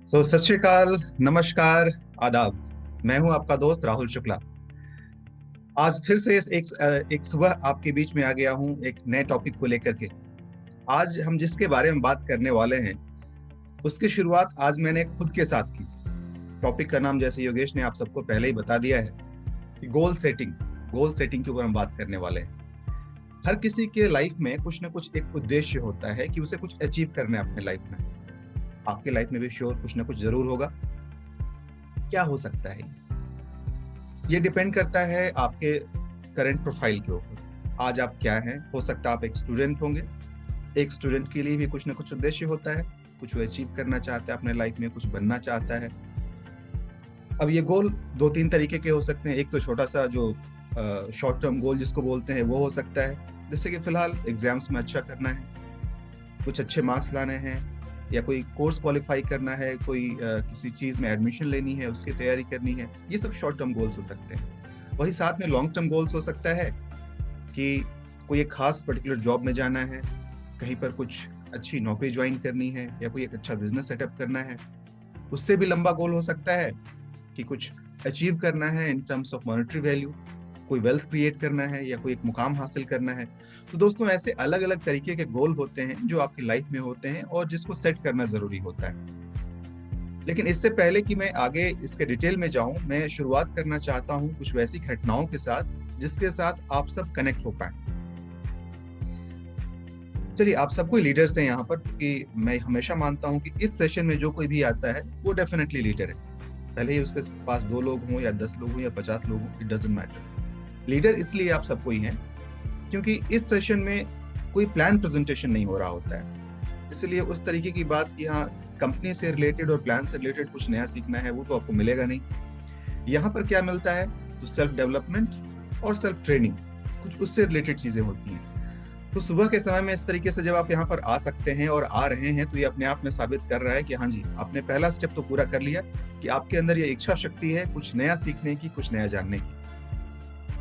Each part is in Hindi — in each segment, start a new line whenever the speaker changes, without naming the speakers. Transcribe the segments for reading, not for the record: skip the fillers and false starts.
सत श्री अकाल, नमस्कार, आदाब। मैं हूं आपका दोस्त राहुल शुक्ला। आज फिर से एक सुबह आपके बीच में आ गया हूं एक नए टॉपिक को लेकर के। आज हम जिसके बारे में बात करने वाले हैं उसकी शुरुआत आज मैंने खुद के साथ की। टॉपिक का नाम जैसे योगेश ने आप सबको पहले ही बता दिया है कि गोल सेटिंग के ऊपर हम बात करने वाले हैं। हर किसी के लाइफ में कुछ ना कुछ एक उद्देश्य होता है कि उसे कुछ अचीव करना है अपने लाइफ में। आपके लाइफ में भी श्योर कुछ ना कुछ जरूर होगा। क्या हो सकता है ये डिपेंड करता है आपके करंट प्रोफाइल के ऊपर। आज आप क्या हैं? हो सकता है आप एक स्टूडेंट होंगे। एक स्टूडेंट के लिए भी कुछ ना कुछ उद्देश्य होता है, कुछ वो अचीव करना चाहता है अपने लाइफ में, कुछ बनना चाहता है। अब ये गोल दो तीन तरीके के हो सकते हैं। एक तो छोटा सा जो शॉर्ट टर्म गोल जिसको बोलते हैं वो हो सकता है, जैसे कि फिलहाल एग्जाम्स में अच्छा करना है, कुछ अच्छे मार्क्स लाने हैं, या कोई कोर्स क्वालिफाई करना है, कोई किसी चीज में एडमिशन लेनी है, उसकी तैयारी करनी है। ये सब शॉर्ट टर्म गोल्स हो सकते हैं। वही साथ में लॉन्ग टर्म गोल्स हो सकता है कि कोई एक खास पर्टिकुलर जॉब में जाना है, कहीं पर कुछ अच्छी नौकरी ज्वाइन करनी है, या कोई एक अच्छा बिजनेस सेटअप करना है। उससे भी लंबा गोल हो सकता है कि कुछ अचीव करना है in terms of monetary value, कोई वेल्थ क्रिएट करना है, या कोई एक मुकाम हासिल करना है। तो दोस्तों, ऐसे अलग अलग तरीके के गोल होते हैं जो आपकी लाइफ में होते हैं और जिसको सेट करना जरूरी होता है। लेकिन इससे पहले कि मैं आगे इसके डिटेल में जाऊं, मैं शुरुआत करना चाहता हूं कुछ वैसी घटनाओं के साथ जिसके साथ आप सब कनेक्ट हो पाए। चलिए, आप सब कोई लीडर्स हैं यहाँ पर, कि मैं हमेशा मानता हूँ कि इस सेशन में जो कोई भी आता है वो डेफिनेटली लीडर है। भले ही उसके पास 2 लोग हों या 10 लोग हों या 50 लोग हों, इट डजंट मैटर। लीडर इसलिए आप सब कोई हैं क्योंकि इस सेशन में कोई प्लान प्रेजेंटेशन नहीं हो रहा होता है। इसलिए उस तरीके की बात कि हाँ, कंपनी से रिलेटेड और प्लान से रिलेटेड कुछ नया सीखना है, वो तो आपको मिलेगा नहीं। यहाँ पर क्या मिलता है तो सेल्फ डेवलपमेंट और सेल्फ ट्रेनिंग, कुछ उससे रिलेटेड चीजें होती हैं। तो सुबह के समय में इस तरीके से जब आप यहाँ पर आ सकते हैं और आ रहे हैं, तो ये अपने आप में साबित कर रहा है कि हाँ जी, आपने पहला स्टेप तो पूरा कर लिया कि आपके अंदर ये इच्छा शक्ति है कुछ नया सीखने की, कुछ नया जानने की।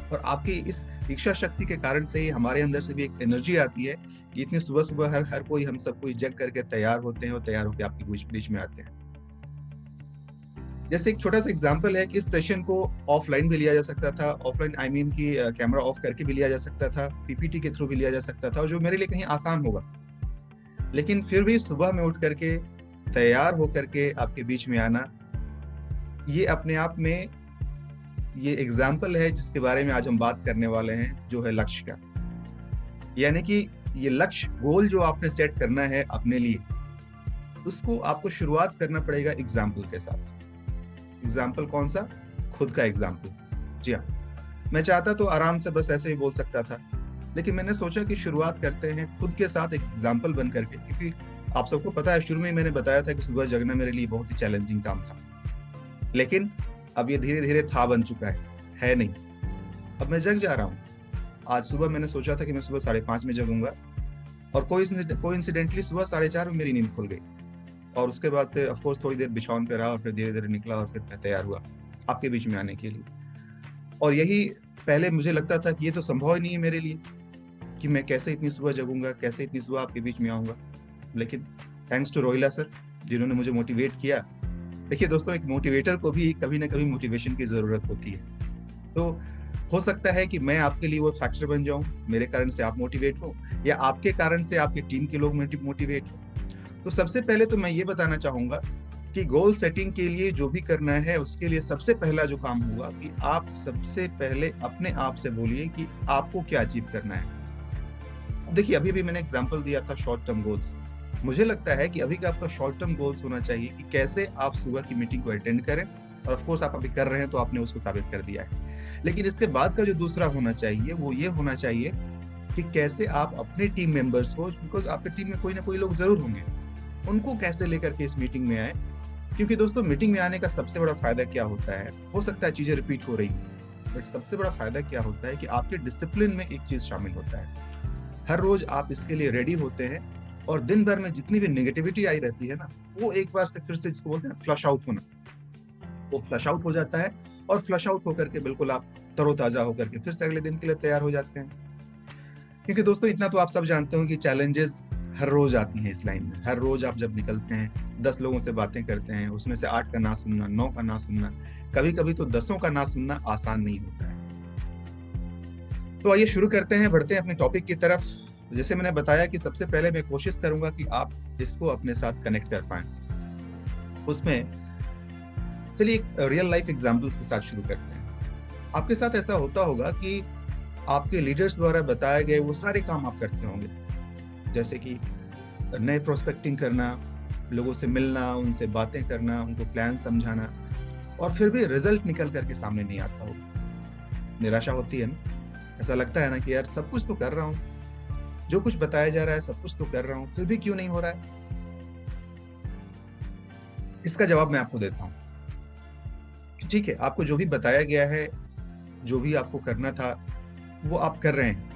और आपकी इस इच्छा शक्ति के कारण से ही हमारे अंदर से भी एक एनर्जी आती है कि इतनी सुबह सुबह हर कोई, हम सब कोई जग करके तैयार होते हैं और तैयार होकर आपके बीच में आते हैं। जैसे एक छोटा सा एग्जांपल है कि इस सेशन को ऑफलाइन भी लिया जा सकता था, ऑफलाइन आई मीन की कैमरा ऑफ करके भी लिया जा सकता था, पीपीटी के थ्रू भी लिया जा सकता था, जो मेरे लिए कहीं आसान होगा। लेकिन फिर भी सुबह में उठ करके तैयार होकर के आपके बीच में आना, ये अपने आप में ये एग्जाम्पल है जिसके बारे में आज हम बात करने वाले हैं, जो है लक्ष्य का। यानी कि ये लक्ष्य गोल जो आपने सेट करना है अपने लिए, उसको आपको शुरुआत करना पड़ेगा एग्जाम्पल के साथ। एग्जाम्पल कौन सा? खुद का एग्जाम्पल। जी हाँ, मैं चाहता तो आराम से बस ऐसे ही बोल सकता था, लेकिन मैंने सोचा कि शुरुआत करते हैं खुद के साथ एक एग्जाम्पल बन करके। क्योंकि आप सबको पता है, शुरू में मैंने बताया था कि सुबह जगना मेरे लिए बहुत ही चैलेंजिंग काम था, लेकिन अब ये धीरे धीरे था बन चुका है नहीं। अब मैं जग जा रहा हूँ। आज सुबह मैंने सोचा था कि मैं सुबह 5:30 में जगूंगा, और कोइंसिडेंटली सुबह 4:30 में मेरी नींद खुल गई। और उसके बाद से ऑफ कोर्स थोड़ी देर बिछावन पे रहा, और फिर धीरे धीरे निकला, और फिर मैं तैयार हुआ आपके बीच में आने के लिए। और यही पहले मुझे लगता था कि ये तो संभव ही नहीं है मेरे लिए, कि मैं कैसे इतनी सुबह जगूंगा, कैसे इतनी सुबह आपके बीच में आऊंगा। लेकिन थैंक्स टू रोहिला सर, जिन्होंने मुझे मोटिवेट किया। देखिए दोस्तों, एक मोटिवेटर को भी कभी ना कभी मोटिवेशन की जरूरत होती है। तो हो सकता है कि मैं आपके लिए वो फैक्टर बन जाऊं, मेरे कारण से आप मोटिवेट हो, या आपके कारण से आपकी टीम के लोग मोटिवेट हो। तो सबसे पहले तो मैं ये बताना चाहूंगा कि गोल सेटिंग के लिए जो भी करना है, उसके लिए सबसे पहला जो काम होगा कि आप सबसे पहले अपने आप से बोलिए कि आपको क्या अचीव करना है। देखिए, अभी भी मैंने एग्जांपल दिया था शॉर्ट टर्म गोल्स। मुझे लगता है कि अभी का आपका शॉर्ट टर्म गोल्स होना चाहिए कि कैसे आप सुबह की मीटिंग को अटेंड करें, और ऑफ कोर्स आप अभी कर रहे हैं तो आपने उसको साबित कर दिया है। लेकिन इसके बाद का जो दूसरा होना चाहिए वो ये होना चाहिए कि कैसे आप अपने टीम मेंबर्स को, बिकॉज आपके टीम में कोई ना कोई लोग जरूर होंगे, उनको कैसे लेकर के इस मीटिंग में आए। क्योंकि दोस्तों, मीटिंग में आने का सबसे बड़ा फायदा क्या होता है? हो सकता है चीजें रिपीट हो रही हैं, बट सबसे बड़ा फायदा क्या होता है कि आपके डिसिप्लिन में एक चीज शामिल होता है। हर रोज आप इसके लिए रेडी होते हैं, और दिन भर में जितनी भी नेगेटिविटी आई रहती है ना, वो एक बार से फिर से, जिसको बोलते हैं फ्लश आउट होना, वो फ्लश आउट हो जाता है। और फ्लश आउट होकर के बिल्कुल आप तरोताजा होकर के फिर से अगले दिन के लिए तैयार हो जाते हैं। क्योंकि दोस्तों, इतना तो आप सब जानते हो कि चैलेंजेस हर रोज आती हैं इस लाइन में। हर रोज आप जब निकलते हैं, 10 लोगों से बातें करते हैं, उसमें से 8 का ना सुनना, 9 का ना सुनना, कभी-कभी तो 10 का ना सुनना आसान नहीं होता है। तो आइए शुरू करते हैं, बढ़ते हैं अपने टॉपिक की तरफ। जैसे मैंने बताया कि सबसे पहले मैं कोशिश करूंगा कि आप इसको अपने साथ कनेक्ट कर पाएं। उसमें चलिए एक रियल लाइफ एग्जांपल्स के साथ शुरू करते हैं। आपके साथ ऐसा होता होगा कि आपके लीडर्स द्वारा बताए गए वो सारे काम आप करते होंगे, जैसे कि नए प्रोस्पेक्टिंग करना, लोगों से मिलना, उनसे बातें करना, उनको प्लान समझाना, और फिर भी रिजल्ट निकल करके सामने नहीं आता होगा। निराशा होती है ना, ऐसा लगता है ना कि यार सब कुछ तो कर रहा हूँ, जो कुछ बताया जा रहा है सब कुछ तो कर रहा हूँ, फिर भी क्यों नहीं हो रहा है। इसका जवाब मैं आपको देता हूँ। ठीक है, आपको जो भी बताया गया है, जो भी आपको करना था, वो आप कर रहे हैं,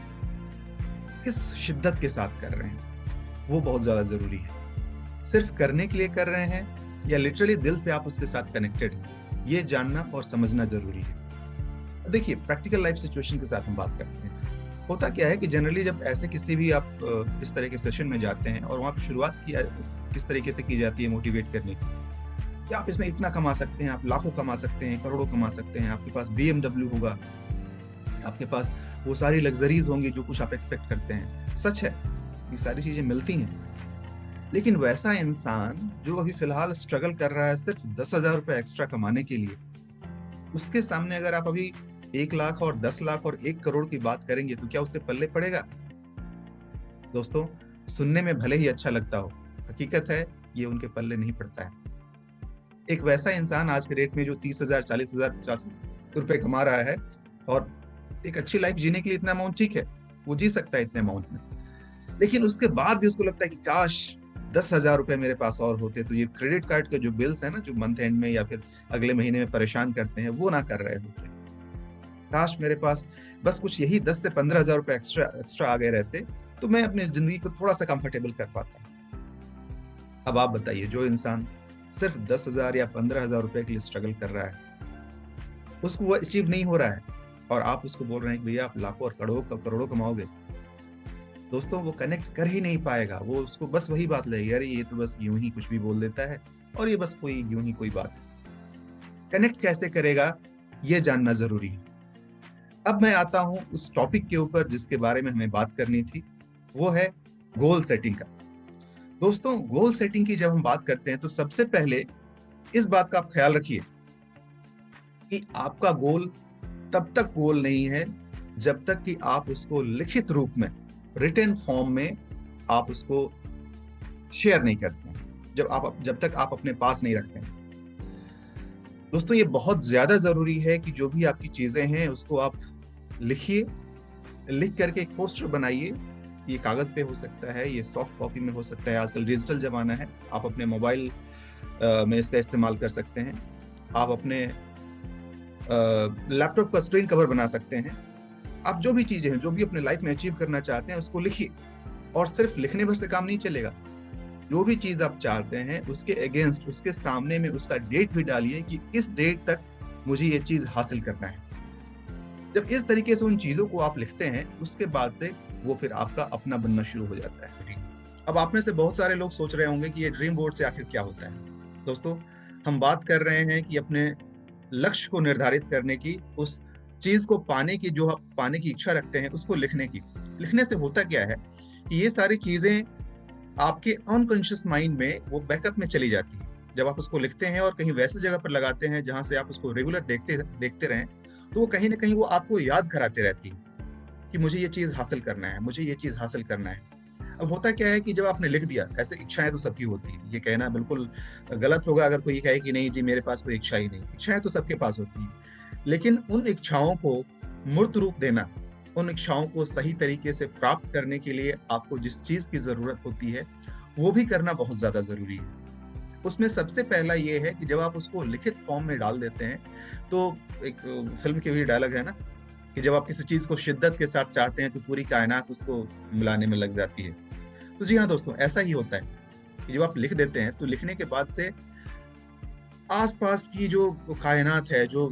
किस शिद्दत के साथ कर रहे हैं, वो बहुत ज्यादा जरूरी है। सिर्फ करने के लिए कर रहे हैं या लिटरली दिल से आप उसके साथ कनेक्टेड हैं, ये जानना और समझना जरूरी है। देखिए, प्रैक्टिकल लाइफ सिचुएशन के साथ हम बात करते हैं। होता क्या है कि जनरली जब ऐसे किसी भी आप इस तरह के सेशन में जाते हैं और वहाँ पे शुरुआत किस तरीके से की जाती है मोटिवेट करने की, कि आप इसमें इतना कमा सकते हैं, आप लाखों कमा सकते हैं, करोड़ों कमा सकते हैं, आपके पास BMW होगा, आपके पास वो सारी लग्जरीज होंगी जो कुछ आप एक्सपेक्ट करते हैं। सच है, ये सारी चीजें मिलती हैं। लेकिन वैसा इंसान जो अभी फिलहाल स्ट्रगल कर रहा है सिर्फ 10,000 रुपए एक्स्ट्रा कमाने के लिए, उसके सामने अगर आप अभी 1 लाख और 10 लाख और 1 करोड़ की बात करेंगे तो क्या उसके पल्ले पड़ेगा? दोस्तों, सुनने में भले ही अच्छा लगता हो, हकीकत है ये उनके पल्ले नहीं पड़ता है। एक वैसा इंसान आज के रेट में जो 30,000, 40,000, 50 रुपए कमा रहा है और एक अच्छी लाइफ जीने के लिए इतना अमाउंट ठीक है, वो जी सकता है इतने अमाउंट में, लेकिन उसके बाद भी उसको लगता है कि काश 10,000 रुपए मेरे पास और होते, तो ये क्रेडिट कार्ड के जो बिल्स है ना, जो मंथ एंड में या फिर अगले महीने में परेशान करते हैं, वो ना कर रहे होते। काश मेरे पास बस कुछ यही 10 से 15,000 रुपए एक्स्ट्रा आ गए रहते, तो मैं अपनी जिंदगी को थोड़ा सा कंफर्टेबल कर पाता। अब आप बताइए, जो इंसान सिर्फ 10,000 या 15,000 रुपए के लिए स्ट्रगल कर रहा है, उसको वो अचीव नहीं हो रहा है, और आप उसको बोल रहे हैं कि भैया आप लाखों और करोड़ों कमाओगे। दोस्तों, वो कनेक्ट कर ही नहीं पाएगा। वो उसको बस वही बात लगेगी, अरे ये तो बस यूं ही कुछ भी बोल देता है, और ये बस कोई यूं ही कोई बात है। कनेक्ट कैसे करेगा, ये जानना जरूरी है। अब मैं आता हूं उस टॉपिक के ऊपर जिसके बारे में हमें बात करनी थी, वो है गोल सेटिंग का। दोस्तों, गोल सेटिंग की जब हम बात करते हैं तो सबसे पहले इस बात का आप ख्याल रखिए कि आपका गोल तब तक गोल नहीं है जब तक कि आप उसको लिखित रूप में, रिटन फॉर्म में आप उसको शेयर नहीं करते हैं, जब तक आप अपने पास नहीं रखते हैं। दोस्तों, ये बहुत ज्यादा जरूरी है कि जो भी आपकी चीजें हैं उसको आप लिखिए, लिख करके एक पोस्टर बनाइए। ये कागज पे हो सकता है, ये सॉफ्ट कॉपी में हो सकता है, आजकल डिजिटल जमाना है, आप अपने मोबाइल में इसका इस्तेमाल कर सकते हैं, आप अपने लैपटॉप का स्क्रीन कवर बना सकते हैं। आप जो भी चीजें हैं, जो भी अपने लाइफ में अचीव करना चाहते हैं, उसको लिखिए। और सिर्फ लिखने भर से काम नहीं चलेगा, जो भी चीज आप चाहते हैं उसके अगेंस्ट, उसके सामने में उसका डेट भी डालिए कि इस डेट तक मुझे ये चीज हासिल करना है। जब इस तरीके से उन चीजों को आप लिखते हैं, उसके बाद से वो फिर आपका अपना बनना शुरू हो जाता है। अब आप में से बहुत सारे लोग सोच रहे होंगे कि ये ड्रीम बोर्ड से आखिर क्या होता है। दोस्तों, हम बात कर रहे हैं कि अपने लक्ष्य को निर्धारित करने की, उस चीज को पाने की, जो आप पाने की इच्छा रखते हैं, उसको लिखने की। लिखने से होता क्या है कि ये सारी चीजें आपके अनकॉन्शियस माइंड में वो बैकअप में चली जाती है। जब आप उसको लिखते हैं और कहीं वैसी जगह पर लगाते हैं जहां से आप उसको रेगुलर देखते रहें, तो वो कहीं ना कहीं वो आपको याद कराते रहती है कि मुझे ये चीज हासिल करना है, मुझे ये चीज हासिल करना है। अब होता क्या है कि जब आपने लिख दिया, ऐसे इच्छाएं तो सबकी होती है, ये कहना बिल्कुल गलत होगा अगर कोई कहे कि नहीं जी मेरे पास कोई इच्छा ही नहीं। इच्छाएं तो सबके पास होती है, लेकिन उन इच्छाओं को मूर्त रूप देना, उन इच्छाओं को सही तरीके से प्राप्त करने के लिए आपको जिस चीज की जरूरत होती है वो भी करना बहुत ज्यादा जरूरी है। उसमें सबसे पहला ये है कि जब आप उसको लिखित फॉर्म में डाल देते हैं, तो एक फिल्म के भी डायलॉग है ना कि जब आप किसी चीज को शिद्दत के साथ चाहते हैं तो पूरी कायनात उसको मिलाने में लग जाती है। तो जी हाँ दोस्तों, ऐसा ही होता है कि जब आप लिख देते हैं तो लिखने के बाद से आसपास की जो कायनात है, जो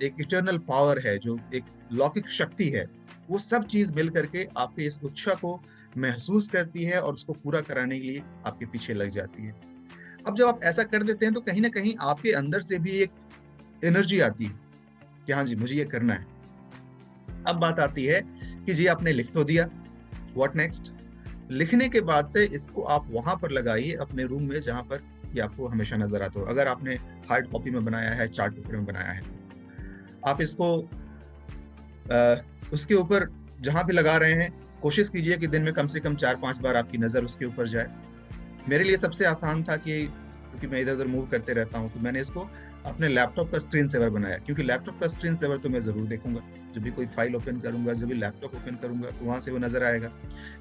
एक इटर्नल पावर है, जो एक लौकिक शक्ति है, वो सब चीज मिल करके आपके इस इच्छा को महसूस करती है और उसको पूरा कराने के लिए आपके पीछे लग जाती है। अब जब आप ऐसा कर देते हैं तो कहीं न कहीं आपके अंदर से भी एक एनर्जी आती है कि हाँ जी, मुझे ये करना है। अब बात आती है कि जी आपने लिख तो दिया, व्हाट नेक्स्ट? लिखने के बाद से इसको आप वहाँ पर लगाइए अपने रूम में जहाँ पर ये आपको हमेशा नज़र आता हो। अगर आपने हार्ड कॉपी में बनाया है, चार्ट पेपर में बनाया है, आप इसको उसके ऊपर जहाँ भी लगा रहे हैं, कोशिश कीजिए कि दिन में कम से कम 4-5 बार आपकी नज़र उसके ऊपर जाए। मेरे लिए सबसे आसान था कि क्योंकि मैं इधर-उधर मूव करते रहता हूँ, तो मैंने इसको अपने लैपटॉप का स्क्रीन सेवर बनाया, क्योंकि लैपटॉप का स्क्रीन सेवर तो मैं ज़रूर देखूँगा। जब भी कोई फाइल ओपन करूँगा, जब भी लैपटॉप ओपन करूँगा, तो वहाँ से वो नज़र आएगा।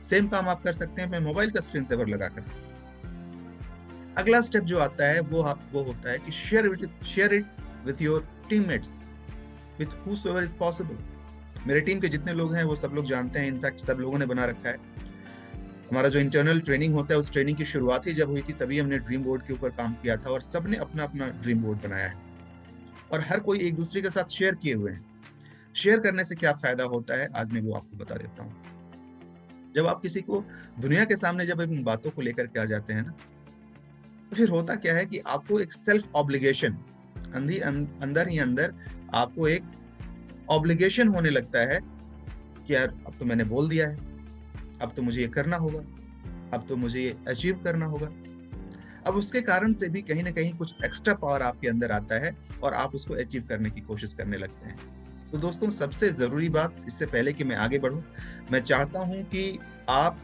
सेम काम आप कर सकते हैं अपने मोबाइल का स्क्रीन सेवर लगाकर। अगला स्टेप जो आता है वो होता है कि share it with your teammates, with whosoever is possible. मेरे टीम के जितने लोग हैं, वो सब लोग जानते हैं, इनफैक्ट सब लोगों ने बना रखा है। हमारा जो इंटरनल ट्रेनिंग होता है, उस ट्रेनिंग की शुरुआत ही जब हुई थी, तभी हमने ड्रीम बोर्ड के ऊपर काम किया था और सबने अपना-अपना ड्रीम बोर्ड बनाया है और हर कोई एक-दूसरे के साथ शेयर किए हुए हैं। शेयर करने से क्या फ़ायदा होता है, आज मैं वो आपको बता देता हूँ। जब आप किसी को दुनिया के सामने जब इन बातों को लेकर के आ जाते हैं ना, तो फिर होता क्या है कि आपको एक सेल्फ ऑब्लिगेशन अंदर ही अंदर आपको एक ऑब्लिगेशन होने लगता है कि यार अब तो मैंने बोल दिया है, अब तो मुझे ये करना होगा, अब तो मुझे ये अचीव करना होगा। अब उसके कारण से भी कहीं न कहीं कुछ एक्स्ट्रा पावर आपके अंदर आता है और आप उसको अचीव करने की कोशिश करने लगते हैं। तो दोस्तों, सबसे ज़रूरी बात, इससे पहले कि मैं आगे बढ़ूँ, मैं चाहता हूँ कि आप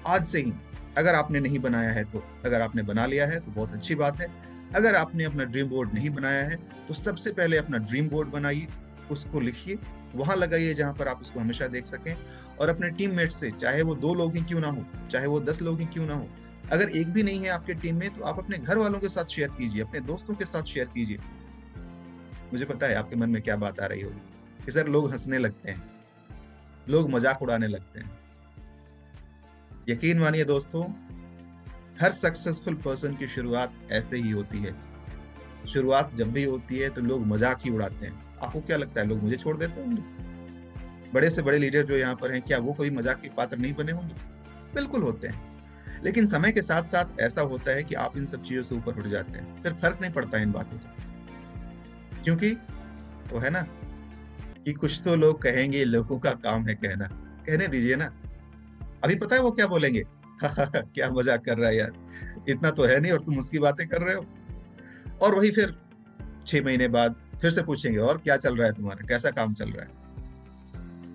आज से ही, अगर आपने नहीं बनाया है तो, अगर आपने बना लिया है तो बहुत अच्छी बात है। अगर आपने अपना ड्रीम बोर्ड नहीं बनाया है, तो सबसे पहले अपना ड्रीम बोर्ड बनाइए, उसको लिखिए, वहाँ लगाइए जहाँ पर आप उसको हमेशा देख सकें और अपने टीममेट से, चाहे वो 2 लोग ही क्यों ना हो, चाहे वो 10 लोग ही क्यों ना हो, अगर एक भी नहीं है आपके टीम में, तो आप अपने घर वालों के साथ शेयर कीजिए, अपने दोस्तों के साथ शेयर कीजिए। मुझे पता है आपके मन में क्या बात आ रही होगी कि सर लोग हँसने लगते हैं, लोग मज़ाक उड़ाने लगते हैं। यकीन मानिए दोस्तों, हर सक्सेसफुल पर्सन की शुरुआत ऐसे ही होती है। शुरुआत जब भी होती है तो लोग मज़ाक ही उड़ाते हैं। आपको क्या लगता है लोग मुझे छोड़ देते होंगे? बड़े से बड़े लीडर जो यहाँ पर हैं, क्या वो कोई मज़ाक के पात्र नहीं बने होंगे? बिल्कुल होते हैं। लेकिन समय के साथ-साथ ऐसा होता है कि आप इन सब चीज़ों से ऊपर उठ जाते हैं। फिर फ़र्क नहीं पड़ता है इन बातों का। क्योंकि वो है ना कि कुछ तो लोग कहेंगे, लोगों का काम है कहना। कहने दीजिए ना। अभी पता है वो क्या बोलेंगे? क्या मज़ाक कर रहा है यार, इतना तो है नहीं और तुम उसकी बातें कर रहे हो। और वही फिर 6 महीने बाद फिर से पूछेंगे, और क्या चल रहा है तुम्हारा? कैसा काम चल रहा है?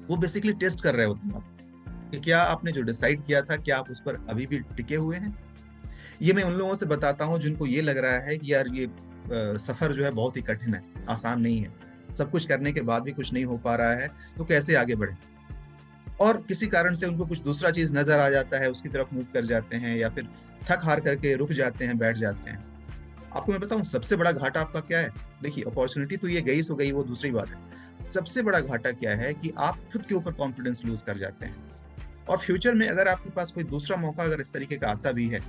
वो बेसिकली टेस्ट कर रहे होते हैं आप, कि क्या आपने जो डिसाइड किया था, क्या आप उस पर अभी भी टिके हुए हैं? ये मैं उन लोगों से बताता हूँ जिनको ये लग रहा है कि यार ये सफ़र जो है बहुत ही कठिन है, आसान नहीं है। सब कुछ करने के बाद भी कुछ नहीं हो पा रहा है, तो कैसे आगे बढ़ें? और किसी कारण से उनको कुछ दूसरा चीज़ नज़र आ जाता है, उसकी तरफ मूव कर जाते हैं या फिर थक-हार करके रुक जाते हैं, बैठ जाते हैं। आपको मैं बताऊँ सबसे बड़ा घाटा आपका क्या है? देखिए, अपॉर्च्युनिटी तो ये गई सो गई, वो दूसरी बात है। सबसे बड़ा घाटा क्या है कि आप खुद के ऊपर कॉन्फिडेंस लूज़ कर जाते हैं और फ्यूचर में अगर आपके पास कोई दूसरा मौका अगर इस तरीके का आता भी है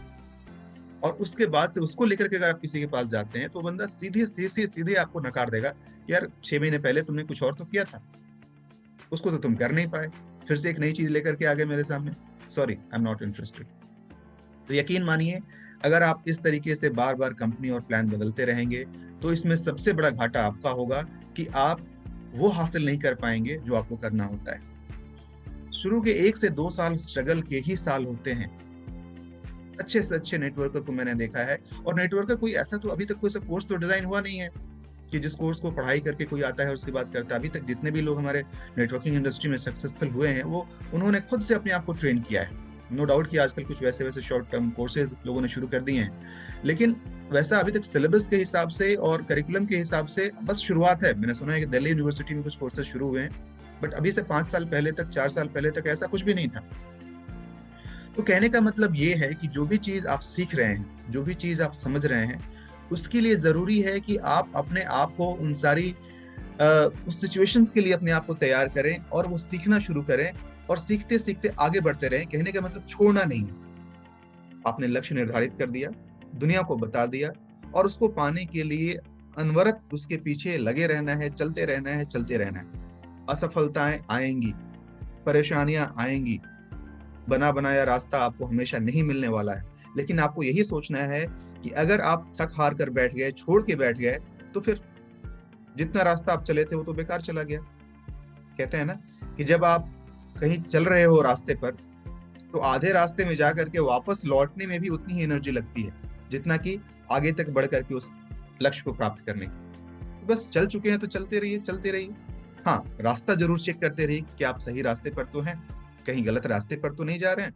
और उसके बाद से उसको लेकर के अगर आप किसी के पास जाते हैं, तो बंदा सीधे आपको नकार देगा कि यार 6 महीने पहले तुमने कुछ और तो किया था, उसको तो तुम कर नहीं पाए। फिर से एक नई चीज़ लेकर के आ गए मेरे सामने, sorry I am not interested. तो यकीन मानिए, अगर आप इस तरीके से बार-बार कंपनी और प्लान बदलते रहेंगे, तो इसमें सबसे बड़ा घाटा आपका होगा कि आप वो हासिल नहीं कर पाएँगे जो आपको करना होता है। शुरू के 1 से 2 साल स्ट्रगल के ही साल होते हैं। अच्छे से अच्छे नेटवर्कर को मैंने देखा है और नेटवर्कर कोई ऐसा तो अभी तक कोई सा कोर्स तो डिज़ाइन हुआ नहीं है कि जिस कोर्स को पढ़ाई करके कोई आता है और उसके बाद करता है। अभी तक जितने भी लोग हमारे नेटवर्किंग इंडस्ट्री में सक्सेसफुल हुए हैं, वो उन्होंने खुद से अपने आप को ट्रेन किया है। नो डाउट कि आजकल कुछ वैसे-वैसे शॉर्ट टर्म कोर्सेज़ लोगों ने शुरू कर दिए हैं। लेकिन वैसा अभी तक सिलेबस के हिसाब से और करिकुलम के हिसाब से बस शुरुआत है। मैंने सुना है कि दिल्ली यूनिवर्सिटी में कुछ कोर्सेज़ शुरू हुए हैं, बट अभी से 5 साल पहले तक, 4 साल पहले तक ऐसा कुछ भी नहीं था। तो कहने का मतलब ये है कि जो भी चीज़ आप सीख रहे हैं, जो भी चीज़ आप समझ रहे हैं, उसके लिए ज़रूरी है कि आप अपने आप को उन सारी उस सिचुएशंस के लिए अपने आप को तैयार करें और वो सीखना शुरू करें और सीखते-सीखते आगे बढ़ते रहें। कहने का मतलब छोड़ना नहीं है। आपने लक्ष्य निर्धारित कर दिया, दुनिया को बता दिया और उसको पाने के लिए अनवरत उसके पीछे लगे रहना है, चलते रहना है, चलते रहना है। असफलताएँ आएँगी, परेशानियाँ आएँगी, बना बनाया रास्ता आपको हमेशा नहीं मिलने वाला है, लेकिन आपको यही सोचना है कि अगर आप थक हार कर बैठ गए, छोड़ के बैठ गए, तो फिर जितना रास्ता आप चले थे वो तो बेकार चला गया। कहते हैं ना कि जब आप कहीं चल रहे हो रास्ते पर, तो आधे रास्ते में जा करके वापस लौटने में भी उतनी ही एनर्जी लगती है, जितना कि आगे तक बढ़ करके उस लक्ष्य को प्राप्त करने की। तो बस चल चुके हैं तो चलते रहिए, चलते रहिए। हाँ, रास्ता ज़रूर चेक करते रहिए कि क्या आप सही रास्ते पर तो हैं, कहीं गलत रास्ते पर तो नहीं जा रहे हैं।